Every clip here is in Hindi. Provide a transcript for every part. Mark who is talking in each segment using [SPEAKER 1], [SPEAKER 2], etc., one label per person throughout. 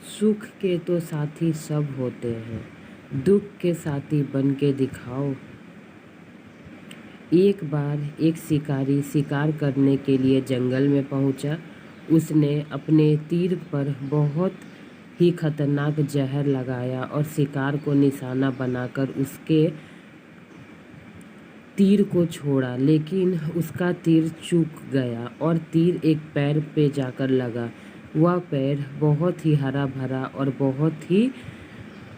[SPEAKER 1] सुख के तो साथी सब होते हैं, दुख के साथी बन के दिखाओ। एक बार एक शिकारी शिकार करने के लिए जंगल में पहुंचा। उसने अपने तीर पर बहुत ही खतरनाक जहर लगाया और शिकार को निशाना बनाकर उसके तीर को छोड़ा, लेकिन उसका तीर चूक गया और तीर एक पेड़ पे जाकर लगा। वह पेड़ बहुत ही हरा भरा और बहुत ही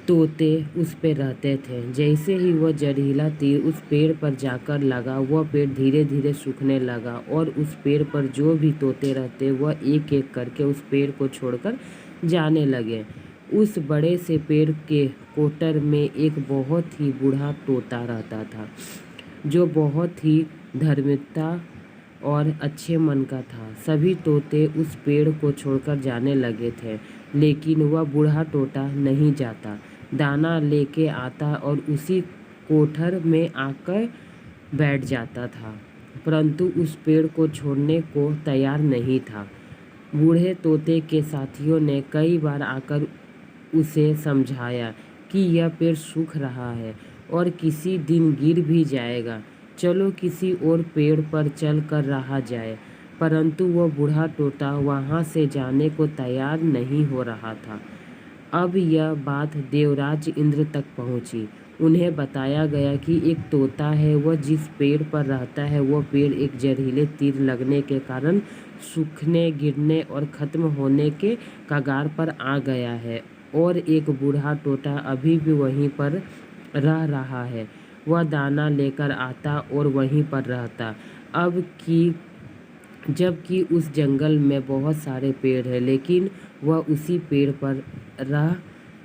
[SPEAKER 1] तोते उस पे रहते थे। जैसे ही वह जहरीला तीर उस पेड़ पर जाकर लगा, वह पेड़ धीरे धीरे सूखने लगा और उस पेड़ पर जो भी तोते रहते वह एक एक करके उस पेड़ को छोड़कर जाने लगे। उस बड़े से पेड़ के कोटर में एक बहुत ही बूढ़ा तोता रहता था, जो बहुत ही धार्मिकता और अच्छे मन का था। सभी तोते उस पेड़ को छोड़कर जाने लगे थे, लेकिन वह बूढ़ा तोता नहीं जाता। दाना लेके आता और उसी कोठर में आकर बैठ जाता था, परंतु उस पेड़ को छोड़ने को तैयार नहीं था। बूढ़े तोते के साथियों ने कई बार आकर उसे समझाया कि यह पेड़ सूख रहा है और किसी दिन गिर भी जाएगा, चलो किसी और पेड़ पर चल कर रहा जाए, परंतु वह बूढ़ा तोता वहाँ से जाने को तैयार नहीं हो रहा था। अब यह बात देवराज इंद्र तक पहुँची। उन्हें बताया गया कि एक तोता है, वह जिस पेड़ पर रहता है वह पेड़ एक जहरीले तीर लगने के कारण सूखने, गिरने और खत्म होने के कगार पर आ गया है, और एक बूढ़ा तोता अभी भी वहीं पर रह रहा है। वह दाना लेकर आता और वहीं पर रहता। जबकि उस जंगल में बहुत सारे पेड़ हैं, लेकिन वह उसी पेड़ पर रह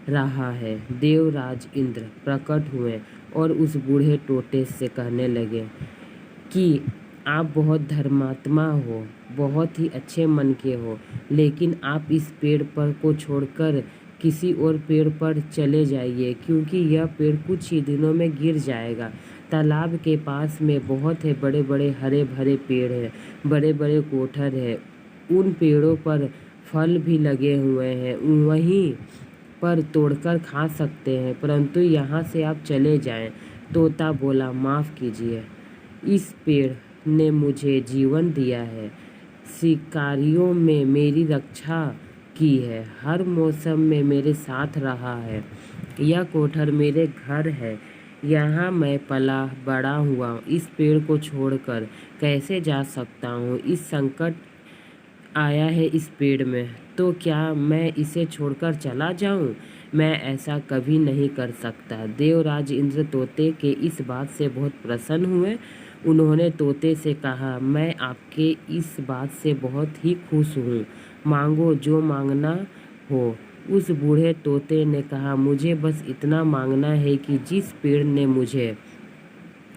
[SPEAKER 1] रहा है। देवराज इंद्र प्रकट हुए और उस बूढ़े तोते से कहने लगे कि आप बहुत धर्मात्मा हो, बहुत ही अच्छे मन के हो, लेकिन आप इस पेड़ पर को छोड़कर किसी और पेड़ पर चले जाइए, क्योंकि यह पेड़ कुछ ही दिनों में गिर जाएगा। तालाब के पास में बहुत है बड़े बड़े हरे भरे पेड़ हैं, बड़े बड़े कोठर है, उन पेड़ों पर फल भी लगे हुए हैं, वहीं पर तोड़कर खा सकते हैं, परंतु यहाँ से आप चले जाएं। तोता बोला, माफ़ कीजिए, इस पेड़ ने मुझे जीवन दिया है, शिकारियों में मेरी रक्षा की है, हर मौसम में मेरे साथ रहा है। यह कोठर मेरे घर है, यहाँ मैं पला बड़ा हुआ। इस पेड़ को छोड़कर कैसे जा सकता हूँ? इस संकट आया है इस पेड़ में, तो क्या मैं इसे छोड़कर चला जाऊँ? मैं ऐसा कभी नहीं कर सकता। देवराज इंद्र तोते के इस बात से बहुत प्रसन्न हुए। उन्होंने तोते से कहा, मैं आपके इस बात से बहुत ही खुश हूँ, मांगो जो मांगना हो। उस बूढ़े तोते ने कहा, मुझे बस इतना मांगना है कि जिस पेड़ ने मुझे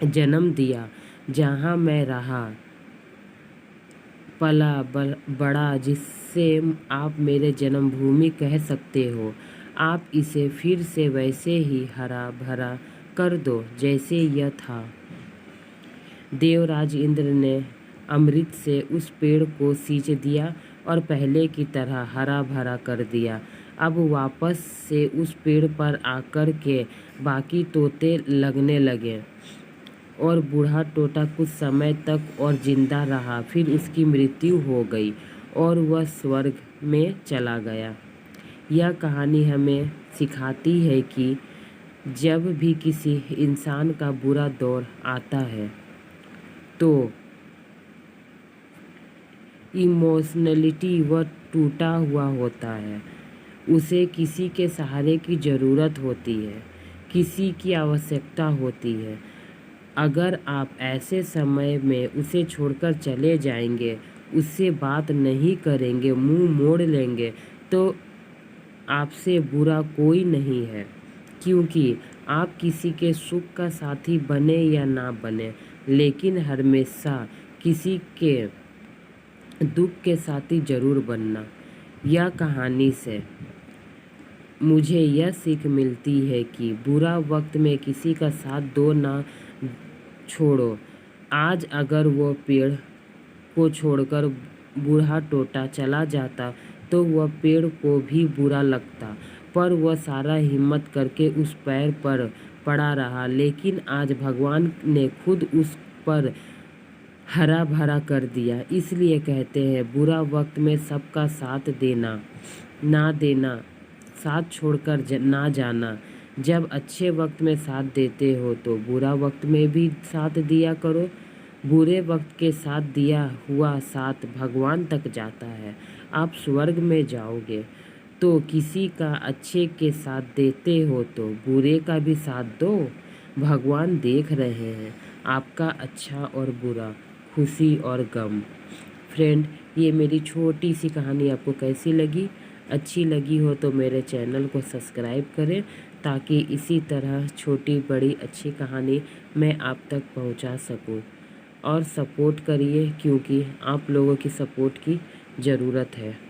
[SPEAKER 1] जन्म दिया, जहाँ मैं रहा पला बड़ा, जिससे आप मेरे जन्मभूमि कह सकते हो, आप इसे फिर से वैसे ही हरा भरा कर दो जैसे यह था। देवराज इंद्र ने अमृत से उस पेड़ को सींच दिया और पहले की तरह हरा भरा कर दिया। अब वापस से उस पेड़ पर आकर के बाकी तोते लगने लगे और बूढ़ा तोता कुछ समय तक और जिंदा रहा, फिर उसकी मृत्यु हो गई और वह स्वर्ग में चला गया। यह कहानी हमें सिखाती है कि जब भी किसी इंसान का बुरा दौर आता है तो इमोशनलिटी वह टूटा हुआ होता है, उसे किसी के सहारे की ज़रूरत होती है, किसी की आवश्यकता होती है। अगर आप ऐसे समय में उसे छोड़कर चले जाएंगे, उससे बात नहीं करेंगे, मुंह मोड़ लेंगे, तो आपसे बुरा कोई नहीं है, क्योंकि आप किसी के सुख का साथी बने या ना बने, लेकिन हमेशा किसी के दुख के साथी जरूर बनना। यह कहानी से मुझे यह सीख मिलती है कि बुरा वक्त में किसी का साथ दो ना छोड़ो। आज अगर वो पेड़ को छोड़कर बूढ़ा तोता चला जाता तो वह पेड़ को भी बुरा लगता, पर वह सारा हिम्मत करके उस पेड़ पर पड़ा रहा। लेकिन आज भगवान ने खुद उस पर हरा भरा कर दिया। इसलिए कहते हैं, बुरा वक्त में सबका साथ देना ना देना, साथ छोड़कर ना जाना। जब अच्छे वक्त में साथ देते हो तो बुरा वक्त में भी साथ दिया करो। बुरे वक्त के साथ दिया हुआ साथ भगवान तक जाता है। आप स्वर्ग में जाओगे तो किसी का अच्छे के साथ देते हो तो बुरे का भी साथ दो। भगवान देख रहे हैं आपका अच्छा और बुरा, खुशी और गम। फ्रेंड, ये मेरी छोटी सी कहानी आपको कैसी लगी? अच्छी लगी हो तो मेरे चैनल को सब्सक्राइब करें, ताकि इसी तरह छोटी बड़ी अच्छी कहानी मैं आप तक पहुंचा सकूं। और सपोर्ट करिए, क्योंकि आप लोगों की सपोर्ट की ज़रूरत है।